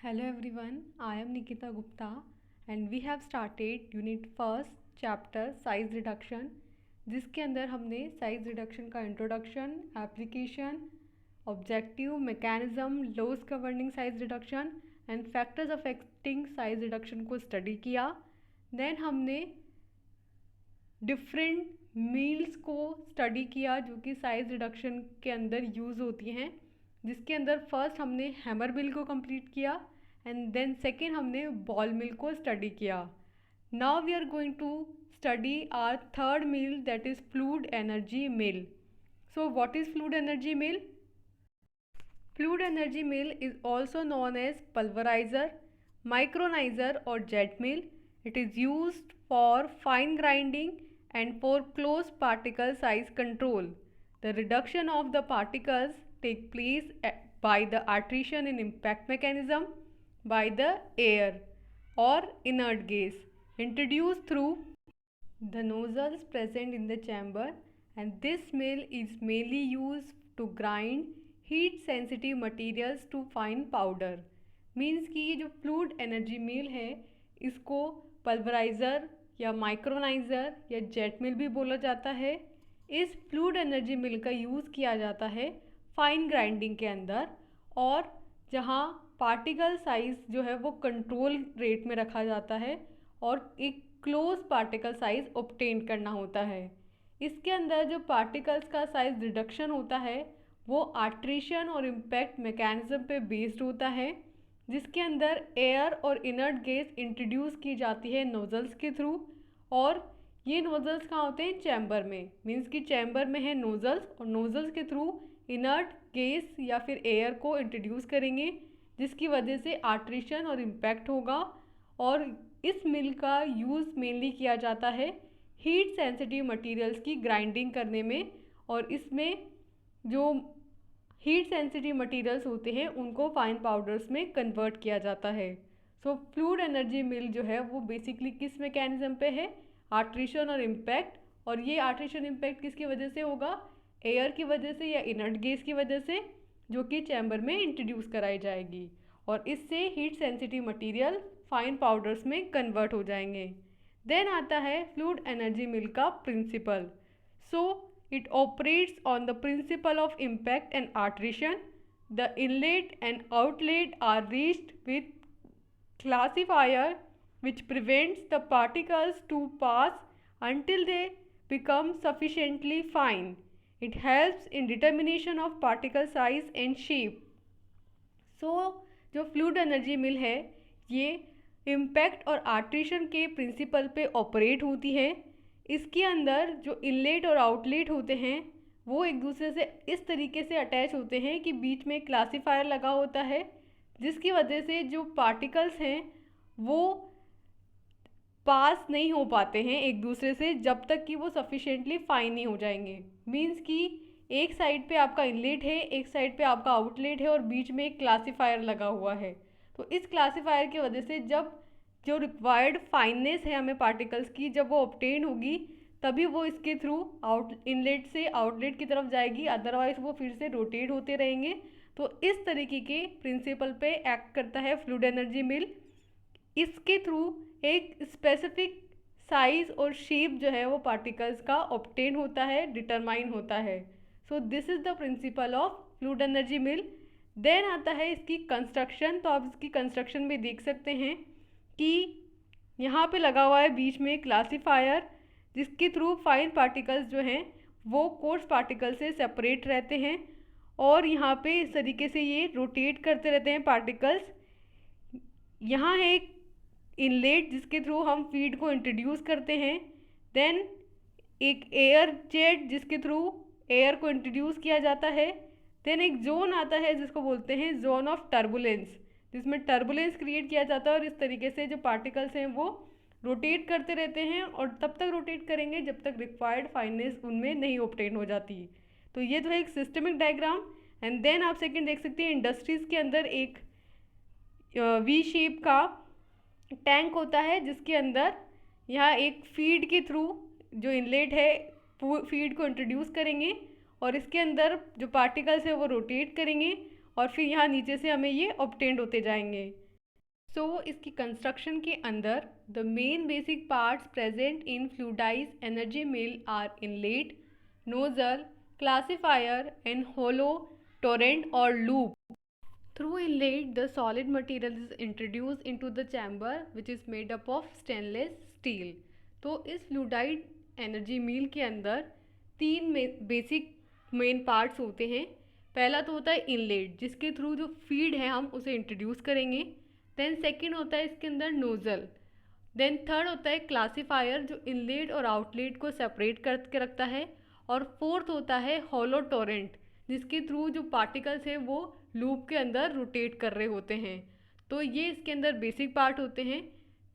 Hello everyone, I am Nikita Gupta and we have started unit first chapter size reduction जिसके अंदर हमने size reduction का introduction, application, objective, mechanism, laws governing size reduction and factors affecting size reduction को study किया। Then हमने different mills को study किया जो कि साइज रिडक्शन के अंदर यूज़ होती हैं, जिसके अंदर फर्स्ट हमने हैमर मिल को कंप्लीट किया एंड देन सेकेंड हमने बॉल मिल को स्टडी किया। Now we are going to study our third meal, that is fluid energy meal. So what is fluid energy meal? Fluid energy meal is also known as pulverizer, micronizer or jet meal. It is used for fine grinding and for close particle size control. The reduction of the particles take place by the attrition in impact mechanism by the air or inert gas introduced through the nozzles present in the chamber, and this mill is mainly used to grind heat sensitive materials to fine powder. Means कि ये जो fluid energy मिल है इसको pulveriser या माइक्रोनाइज़र या jet मिल भी बोला जाता है। इस फ्लूइड एनर्जी मिल का यूज़ किया जाता है फाइन ग्राइंडिंग के अंदर, और जहाँ पार्टिकल साइज़ जो है वो कंट्रोल रेट में रखा जाता है और एक क्लोज पार्टिकल साइज ऑब्टेन करना होता है। इसके अंदर जो पार्टिकल्स का साइज रिडक्शन होता है वो आर्ट्रेशन और इम्पैक्ट मैकेनिज्म पे बेस्ड होता है, जिसके अंदर एयर और इनर्ट गैस इंट्रोड्यूस की जाती है नोजल्स के थ्रू, और ये नोजल्स कहाँ होते हैं? चैम्बर में। मीन्स कि चैम्बर में है नोजल्स और नोजल्स के थ्रू इनर्ट गैस या फिर एयर को इंट्रोड्यूस करेंगे, जिसकी वजह से आर्ट्रेशन और इम्पैक्ट होगा। और इस मिल का यूज़ मेनली किया जाता है हीट सेंसिटिव मटेरियल्स की ग्राइंडिंग करने में, और इसमें जो हीट सेंसिटिव मटेरियल्स होते हैं उनको फाइन पाउडर्स में कन्वर्ट किया जाता है। सो फ्लूइड एनर्जी मिल जो है वो बेसिकली किस मैकेनिज्म पे है? आर्ट्रेशन और इम्पैक्ट। और ये आर्ट्रेशन इम्पैक्ट किसकी वजह से होगा? एयर की वजह से या इनर्ट गैस की वजह से, जो कि चैम्बर में इंट्रोड्यूस कराई जाएगी, और इससे heat sensitive material fine powders में कन्वर्ट हो जाएंगे। देन आता है फ्लूइड एनर्जी मिल का principle. So it operates on the principle of impact and attrition. The inlet and outlet are reached with classifier which prevents the particles to pass until they become sufficiently fine. It helps in determination of particle size and shape. So जो fluid energy मिल है ये impact और आर्ट्रेशन के principal पे operate होती है। इसके अंदर जो इनलेट और आउटलेट होते हैं वो एक दूसरे से इस तरीके से अटैच होते हैं कि बीच में क्लासीफायर लगा होता है, जिसकी वजह से जो पार्टिकल्स हैं वो पास नहीं हो पाते हैं एक दूसरे से जब तक कि वो सफिशेंटली फाइन नहीं हो जाएंगे। मीन्स कि एक साइड पे आपका इनलेट है, एक साइड पे आपका आउटलेट है और बीच में एक क्लासीफायर लगा हुआ है। तो इस क्लासीफायर की वजह से जब जो रिक्वायर्ड फाइननेस है हमें पार्टिकल्स की जब वो ऑब्टेन होगी तभी वो इसके थ्रू इनलेट से आउटलेट की तरफ जाएगी, अदरवाइज वो फिर से रोटेट होते रहेंगे। तो इस तरीके के प्रिंसिपल पे एक्ट करता है फ्लूइड एनर्जी मिल। इसके थ्रू एक स्पेसिफिक साइज और शेप जो है वो पार्टिकल्स का ऑब्टेन होता है, डिटरमाइन होता है। So this is the principle of fluid energy mill. Then आता है इसकी कंस्ट्रक्शन। तो आप इसकी कंस्ट्रक्शन में देख सकते हैं कि यहाँ पे लगा हुआ है बीच में क्लासीफायर, जिसके थ्रू फाइन पार्टिकल्स जो हैं वो कोर्स पार्टिकल से सेपरेट रहते हैं, और यहाँ पे इस तरीके से ये रोटेट करते रहते हैं पार्टिकल्स। यहाँ है एक इनलेट जिसके थ्रू हम फीड को इंट्रोड्यूस करते हैं, देन एक एयर जेट जिसके थ्रू एयर को इंट्रोड्यूस किया जाता है, देन एक जोन आता है जिसको बोलते हैं जोन ऑफ टर्बुलेंस, जिसमें टर्बुलेंस क्रिएट किया जाता है, और इस तरीके से जो पार्टिकल्स हैं वो रोटेट करते रहते हैं और तब तक रोटेट करेंगे जब तक रिक्वायर्ड फाइननेस उनमें नहीं ऑब्टेन हो जाती। तो ये तो है एक सिस्टमिक डायग्राम। एंड देन आप सेकंड देख सकते हैं इंडस्ट्रीज़ के अंदर एक वी शेप का टैंक होता है, जिसके अंदर यहाँ एक फीड के थ्रू जो इनलेट है फीड को इंट्रोड्यूस करेंगे और इसके अंदर जो पार्टिकल्स है वो रोटेट करेंगे और फिर यहाँ नीचे से हमें ये ऑब्टेंड होते जाएंगे। इसकी कंस्ट्रक्शन के अंदर the main basic parts present in fluidised energy mill are inlet, nozzle, classifier and hollow torrent और loop. Through inlet, the solid material is introduced into the chamber which is made up of stainless steel. तो इस फ्लूडाइड energy मिल के अंदर तीन basic main parts होते हैं. पहला तो होता है इनलेट, जिसके थ्रू जो फीड है हम उसे इंट्रोड्यूस करेंगे. देन सेकंड होता है इसके अंदर नोज़ल. देन थर्ड होता है क्लासिफायर, जो इनलेट और आउटलेट को सेपरेट करके रखता है. और फोर्थ होता है हॉलो टोरेंट, जिसके थ्रू जो पार्टिकल्स है वो लूप के अंदर रोटेट कर रहे होते हैं. तो ये इसके अंदर बेसिक पार्ट होते हैं,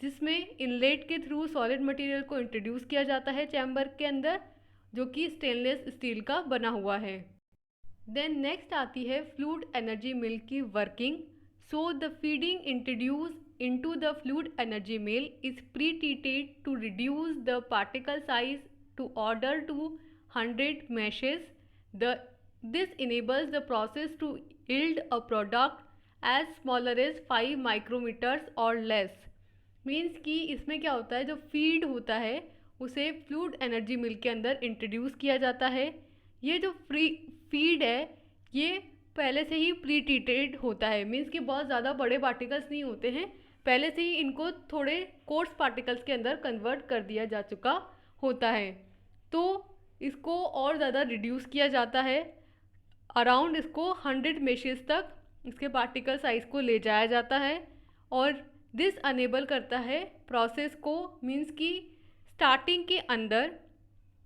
जिसमें इनलेट के थ्रू सॉलिड मटेरियल को इंट्रोड्यूस किया जाता है चैम्बर के अंदर, जो कि स्टेनलेस स्टील का बना हुआ है. देन नेक्स्ट आती है फ्लूइड एनर्जी मिल की working. So the feeding introduce into the fluid energy mill is pre-treated to reduce the particle size to order to 100 meshes. This enables the process to yield a product as smaller as 5 micrometers or less. Means कि इसमें क्या होता है, जो feed होता है उसे fluid energy मिल के अंदर इंट्रोड्यूस किया जाता है. ये जो फीड है ये पहले से ही प्री ट्रीटेड होता है. मीन्स कि बहुत ज़्यादा बड़े पार्टिकल्स नहीं होते हैं, पहले से ही इनको थोड़े कोर्स पार्टिकल्स के अंदर कन्वर्ट कर दिया जा चुका होता है. तो इसको और ज़्यादा रिड्यूस किया जाता है. अराउंड इसको 100 मेशेस तक इसके पार्टिकल साइज़ को ले जाया जाता है. और दिस अनेबल करता है प्रोसेस को. मीन्स कि स्टार्टिंग के अंदर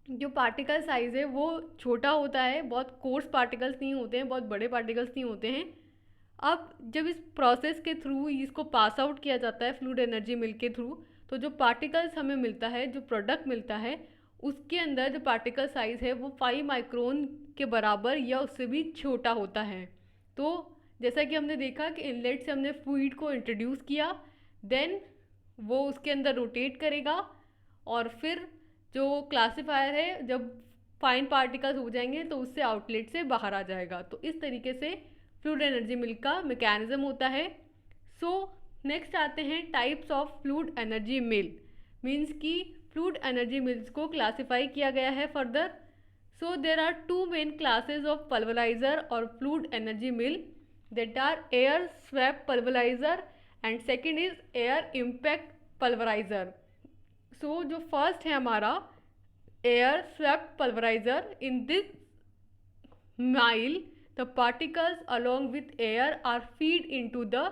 जो पार्टिकल साइज़ है वो छोटा होता है, बहुत कोर्स पार्टिकल्स नहीं होते हैं, बहुत बड़े पार्टिकल्स नहीं होते हैं. अब जब इस प्रोसेस के थ्रू इसको पास आउट किया जाता है फ्लूइड एनर्जी मिल के थ्रू, तो जो पार्टिकल्स हमें मिलता है, जो प्रोडक्ट मिलता है, उसके अंदर जो पार्टिकल साइज़ है वो 5 माइक्रोन के बराबर या उससे भी छोटा होता है. तो जैसा कि हमने देखा कि इनलेट से हमने फ्लूइड को इंट्रोड्यूस किया, देन वो उसके अंदर रोटेट करेगा और फिर जो क्लासीफायर है जब फाइन पार्टिकल्स हो जाएंगे तो उससे आउटलेट से बाहर आ जाएगा. तो इस तरीके से फ्लूइड एनर्जी मिल का मैकेनिज्म होता है. सो नेक्स्ट आते हैं types of fluid energy mill. Means कि फ्लूइड एनर्जी मिल्स को क्लासीफाई किया गया है further. So there are 2 main classes of pulverizer और fluid energy mill, that are air swept pulverizer and second is air impact pulverizer. So जो first है हमारा air swept pulverizer, in this mill the particles along with air are feed into the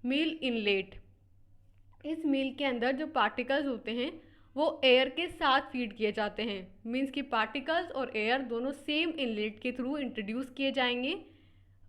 mill inlet. इस मिल के अंदर जो particles होते हैं वो एयर के साथ फीड किए जाते हैं. मीन्स कि पार्टिकल्स और एयर दोनों सेम इनलेट के थ्रू इंट्रोड्यूस किए जाएंगे.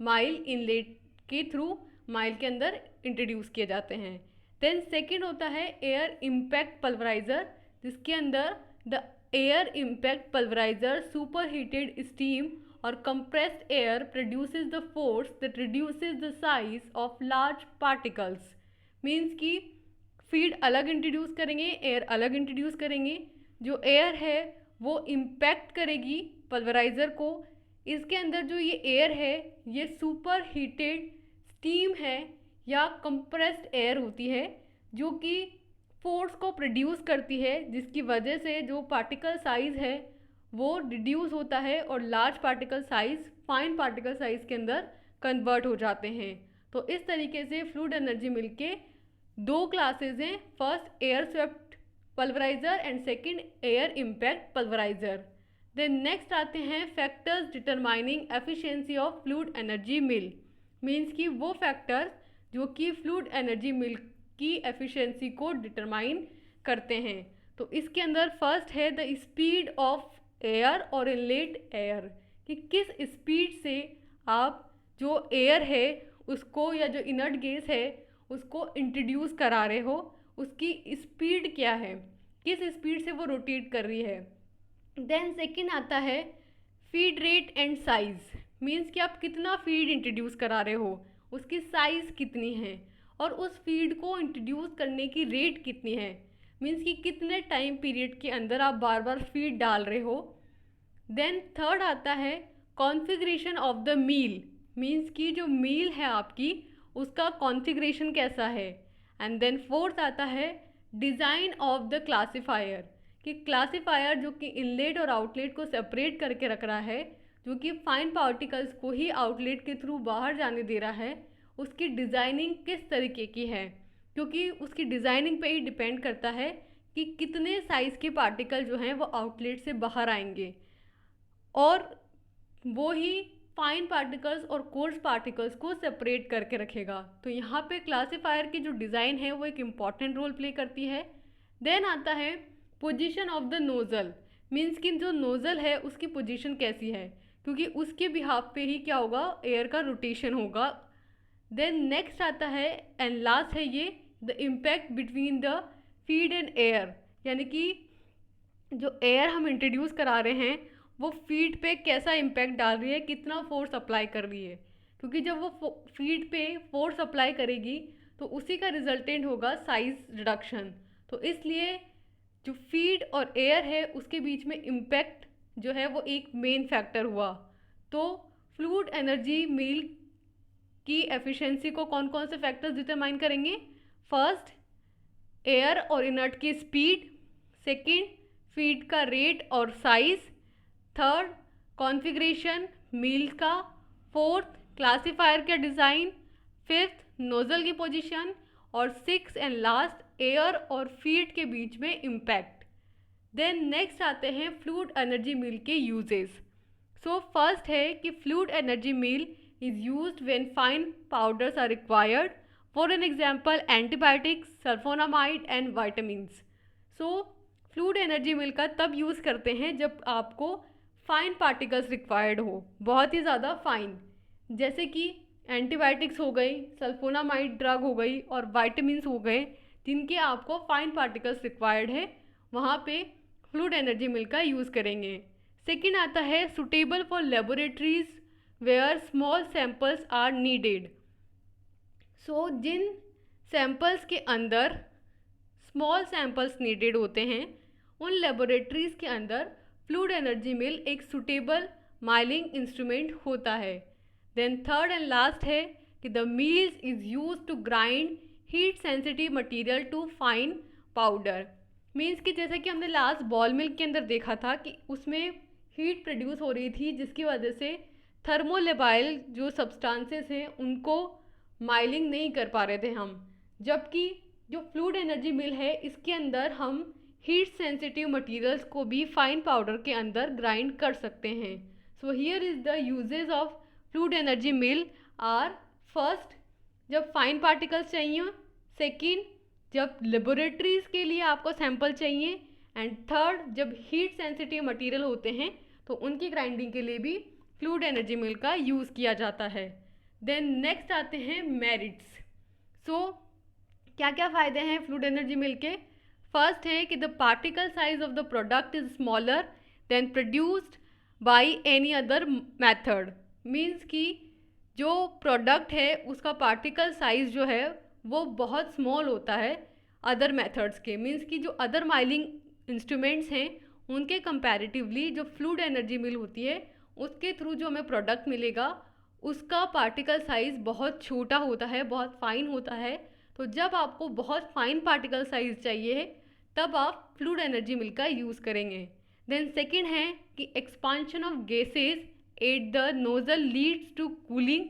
माइल इनलेट के थ्रू माइल के अंदर इंट्रोड्यूस किए जाते हैं. देन सेकेंड होता है एयर इम्पैक्ट पल्वराइजर, जिसके अंदर the air impact pulveriser super heated steam or compressed air produces the force that reduces the size of large particles. Means कि फीड अलग इंट्रोड्यूस करेंगे, एयर अलग इंट्रोड्यूस करेंगे. जो एयर है वो इम्पैक्ट करेगी पल्वराइज़र को. इसके अंदर जो ये एयर है ये सुपर हीटेड स्टीम है या कंप्रेस्ड एयर होती है, जो कि फोर्स को प्रोड्यूस करती है, जिसकी वजह से जो पार्टिकल साइज़ है वो रिड्यूस होता है और large particle size fine particle size के अंदर कन्वर्ट हो जाते हैं. तो इस तरीके से फ्लूइड एनर्जी मिल के 2 क्लासेज हैं, first air swept pulveriser and second air impact pulveriser. Then next आते हैं factors determining efficiency of fluid energy mill. Means कि वो फैक्टर्स जो कि फ्लूइड एनर्जी मिल की एफिशिएंसी को डिटरमाइन करते हैं. तो इसके अंदर फर्स्ट है द स्पीड ऑफ एयर और इनलेट एयर, कि किस स्पीड से आप जो एयर है उसको या जो इनर्ट गैस है उसको इंट्रोड्यूस करा रहे हो, उसकी स्पीड क्या है, किस स्पीड से वो रोटेट कर रही है. देन सेकंड आता है feed rate and size. Means कि आप कितना फीड इंट्रोड्यूस करा रहे हो, उसकी साइज़ कितनी है और उस फीड को इंट्रोड्यूस करने की रेट कितनी है. मीन्स कि कितने टाइम पीरियड के अंदर आप बार बार फीड डाल रहे हो. देन थर्ड आता है configuration of the mill. Means कि जो मील है आपकी उसका कॉन्फ़िगरेशन कैसा है. एंड देन फोर्थ आता है डिज़ाइन ऑफ द क्लासीफायर, कि क्लासीफायर जो कि इनलेट और आउटलेट को सेपरेट करके रख रहा है, जो कि फाइन पार्टिकल्स को ही आउटलेट के थ्रू बाहर जाने दे रहा है, उसकी डिज़ाइनिंग किस तरीके की है, क्योंकि उसकी डिज़ाइनिंग पे ही डिपेंड करता है कि कितने साइज़ के पार्टिकल जो हैं वो आउटलेट से बाहर आएंगे, और वो ही फाइन पार्टिकल्स और कोर्स पार्टिकल्स को सेपरेट करके रखेगा। तो यहाँ पे क्लासीफायर की जो डिज़ाइन है वो एक इम्पॉर्टेंट रोल प्ले करती है। देन आता है position of the nozzle, means कि जो नोज़ल है उसकी पोजीशन कैसी है, क्योंकि उसके बिहाफ पे ही क्या होगा, एयर का रोटेशन होगा। देन नेक्स्ट आता है एंड लास्ट है ये the impact between the feed and air, यानी कि जो एयर हम इंट्रोड्यूस करा रहे हैं वो फीड पे कैसा इम्पैक्ट डाल रही है, कितना फोर्स अप्लाई कर रही है, क्योंकि जब वो फीड पे फोर्स अप्लाई करेगी तो उसी का रिजल्टेंट होगा साइज रिडक्शन। तो इसलिए जो फीड और एयर है उसके बीच में इम्पैक्ट जो है वो एक मेन फैक्टर हुआ। तो फ्लूइड एनर्जी मील की एफिशिएंसी को कौन कौन से फैक्टर्स डिटरमाइन करेंगे? फर्स्ट, एयर और इनर्ट की स्पीड, सेकंड, फीड का रेट और साइज, थर्ड, कॉन्फ़िगरेशन मील का, फोर्थ, क्लासीफायर का डिज़ाइन, फिफ्थ, नोज़ल की पोजीशन, और सिक्स एंड लास्ट, एयर और फीड के बीच में इम्पैक्ट। देन नेक्स्ट आते हैं फ्लूइड एनर्जी मील के यूजेस। सो फर्स्ट है कि fluid energy mill is used when fine powders are required, for an example antibiotics, sulphonamide and vitamins. So fluid energy mill का तब यूज़ करते हैं जब आपको फाइन पार्टिकल्स रिक्वायर्ड हो, बहुत ही ज़्यादा फाइन, जैसे कि एंटीबायोटिक्स हो गई, सल्फोनामाइड ड्रग हो गई और वाइटामिन्स हो गए, जिनके आपको फाइन पार्टिकल्स रिक्वायर्ड है, वहाँ पे फ्लूइड एनर्जी मिल का यूज़ करेंगे। सेकेंड आता है suitable for laboratories where small samples are needed. So जिन सैम्पल्स के अंदर स्मॉल सैम्पल्स नीडेड होते हैं, उन लेबोरेटरीज़ के अंदर फ्लूइड एनर्जी मिल एक सुटेबल माइलिंग इंस्ट्रूमेंट होता है। देन थर्ड एंड लास्ट है कि the mills is use to grind heat sensitive material to fine powder. Means कि जैसे कि हमने लास्ट बॉल मिल्क के अंदर देखा था कि उसमें हीट प्रोड्यूस हो रही थी, जिसकी वजह से थर्मोलेबाइल जो सब्सटेंसेस हैं उनको माइलिंग नहीं कर पा रहे थे हम, जबकि जो फ्लूइड एनर्जी मिल है इसके अंदर हम हीट सेंसिटिव मटेरियल्स को भी फाइन पाउडर के अंदर ग्राइंड कर सकते हैं। So here is the uses of fluid energy mill are, first, जब फाइन पार्टिकल्स चाहिए, सेकंड, जब लेबोरेटरीज़ के लिए आपको सैंपल चाहिए, एंड थर्ड, जब हीट सेंसिटिव मटेरियल होते हैं तो उनकी ग्राइंडिंग के लिए भी फ्लूइड एनर्जी मिल का यूज़ किया जाता है। देन नेक्स्ट आते हैं मेरिट्स। सो क्या क्या फ़ायदे हैं फ्लूइड एनर्जी मिल के? फर्स्ट है कि the particle size of the product is smaller than produced by any other method. Means कि जो प्रोडक्ट है उसका पार्टिकल साइज जो है वो बहुत स्मॉल होता है अदर मेथड्स के, मीन्स कि जो अदर माइलिंग इंस्ट्रूमेंट्स हैं उनके कंपैरेटिवली जो फ्लूइड एनर्जी मिल होती है उसके थ्रू जो हमें प्रोडक्ट मिलेगा उसका पार्टिकल साइज़ बहुत छोटा होता है, बहुत फाइन होता है। तो जब आपको बहुत फाइन पार्टिकल साइज़ चाहिए तब आप फ्लूइड एनर्जी मिल का यूज़ करेंगे। देन सेकेंड है कि expansion of gases at the nozzle leads to cooling,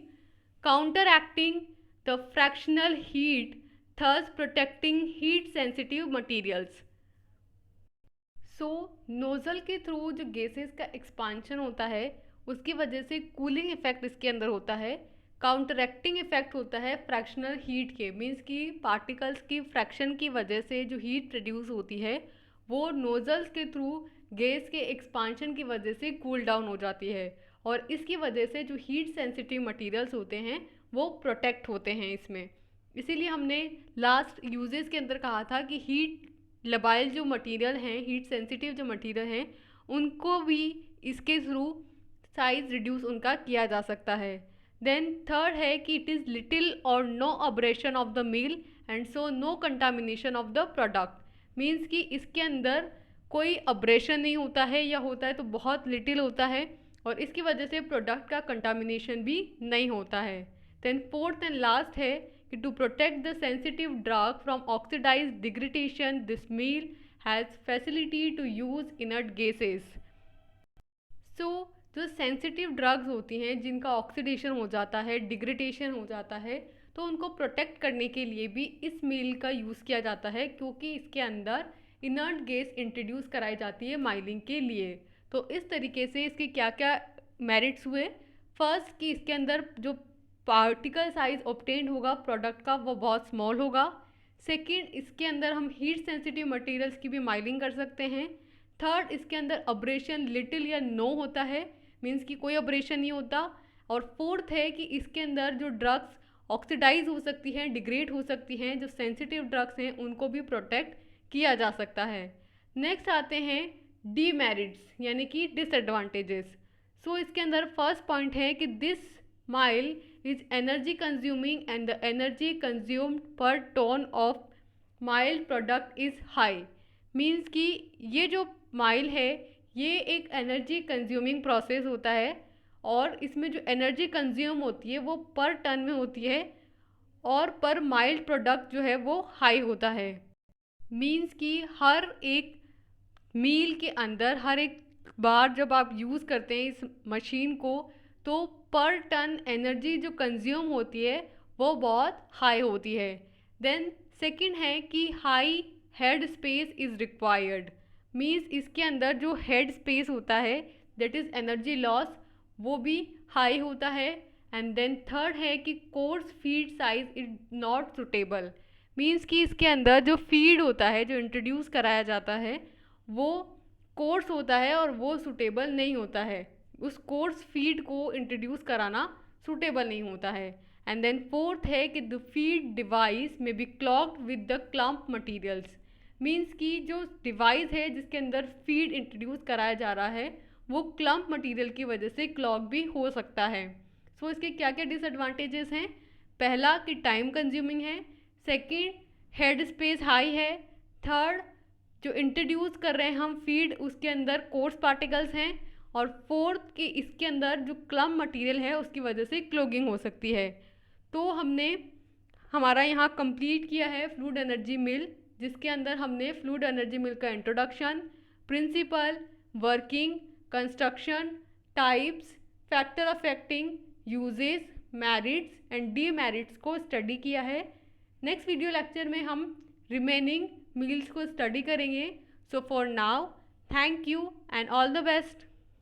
counteracting the frictional heat, thus protecting heat sensitive materials. So nozzle के थ्रू जो gases का एक्सपांशन होता है उसकी वजह से कूलिंग इफेक्ट इसके अंदर होता है, काउंटरएक्टिंग इफेक्ट होता है फ्रैक्शनल हीट के, मीन्स कि पार्टिकल्स की फ्रैक्शन की वजह से जो हीट प्रोड्यूस होती है वो नोज़ल्स के थ्रू गैस के एक्सपांशन की वजह से कूल डाउन हो जाती है, और इसकी वजह से जो हीट सेंसिटिव मटेरियल्स होते हैं वो प्रोटेक्ट होते हैं इसमें। इसीलिए हमने लास्ट यूजेस के अंदर कहा था कि हीट लबाइल जो मटेरियल हैं, हीट सेंसिटिव जो मटेरियल हैं, उनको भी इसके थ्रू साइज रिड्यूस उनका किया जा सकता है। देन थर्ड है कि it is little or no abrasion of the mill and so no contamination of the product. Means कि इसके अंदर कोई अब्रेशन नहीं होता है, या होता है तो बहुत लिटिल होता है, और इसकी वजह से प्रोडक्ट का कंटामिनेशन भी नहीं होता है। देन फोर्थ एंड लास्ट है to protect the sensitive drug from oxidized degradation, this meal has facility to use inert gases. So जो सेंसिटिव ड्रग्स होती हैं जिनका ऑक्सीडेशन हो जाता है, डिग्रेडेशन हो जाता है, तो उनको प्रोटेक्ट करने के लिए भी इस मील का यूज़ किया जाता है, क्योंकि इसके अंदर इनर्ट गैस इंट्रोड्यूस कराई जाती है माइलिंग के लिए। तो इस तरीके से इसके क्या क्या मेरिट्स हुए। फर्स्ट कि इसके अंदर जो पार्टिकल साइज ऑब्टेन होगा प्रोडक्ट का वो बहुत स्मॉल होगा। सेकंड, इसके अंदर हम हीट सेंसिटिव मटेरियल्स की भी माइलिंग कर सकते हैं। थर्ड, इसके अंदर अब्रेशन लिटिल या नो होता है, मीन्स कि कोई अब्रेशन नहीं होता। और फोर्थ है कि इसके अंदर जो ड्रग्स ऑक्सीडाइज हो सकती हैं, डिग्रेड हो सकती हैं, जो सेंसिटिव ड्रग्स हैं उनको भी प्रोटेक्ट किया जा सकता है। नेक्स्ट आते हैं डीमेरिट्स यानी कि डिसएडवांटेजेस। सो इसके अंदर फर्स्ट पॉइंट है कि this mill is energy consuming and the energy consumed per ton of milled product is high. Means कि ये जो माइल है ये एक एनर्जी कंज्यूमिंग प्रोसेस होता है और इसमें जो एनर्जी कंज्यूम होती है वो पर टन में होती है और पर माइल्ड प्रोडक्ट जो है वो हाई होता है। मीन्स कि हर एक मील के अंदर हर एक बार जब आप यूज़ करते हैं इस मशीन को तो पर टन एनर्जी जो कंज्यूम होती है वो बहुत हाई होती है। देन सेकंड है कि high head space is required. Means इसके अंदर जो हेड स्पेस होता है दैट इज़ एनर्जी लॉस वो भी हाई होता है। एंड देन थर्ड है कि course feed size is not suitable. Means कि इसके अंदर जो फीड होता है जो इंट्रोड्यूस कराया जाता है वो कोर्स होता है और वो सूटेबल नहीं होता है, उस कोर्स फीड को इंट्रोड्यूस कराना सूटेबल नहीं होता है। एंड देन फोर्थ है कि the feed device may be clogged with the clump materials. Means कि जो डिवाइस है जिसके अंदर फीड इंट्रोड्यूस कराया जा रहा है वो क्लम्प मटीरियल की वजह से क्लॉग भी हो सकता है। सो इसके क्या क्या डिसएडवांटेजेस हैं। पहला कि टाइम कंज्यूमिंग है। सेकंड, हेड स्पेस हाई है। थर्ड, जो इंट्रोड्यूस कर रहे हैं हम फीड उसके अंदर कोर्स पार्टिकल्स हैं। और फोर्थ कि इसके अंदर जो क्लम्प मटेरियल है उसकी वजह से क्लॉगिंग हो सकती है। तो हमने हमारा यहाँ कंप्लीट किया है फ्लूइड एनर्जी मिल, जिसके अंदर हमने फ्लूइड एनर्जी मिल का introduction, principle, working, construction, types, factor affecting, uses, merits and demerits को स्टडी किया है। नेक्स्ट वीडियो लेक्चर में हम रिमेनिंग मील्स को स्टडी करेंगे। So for now thank you and all the best.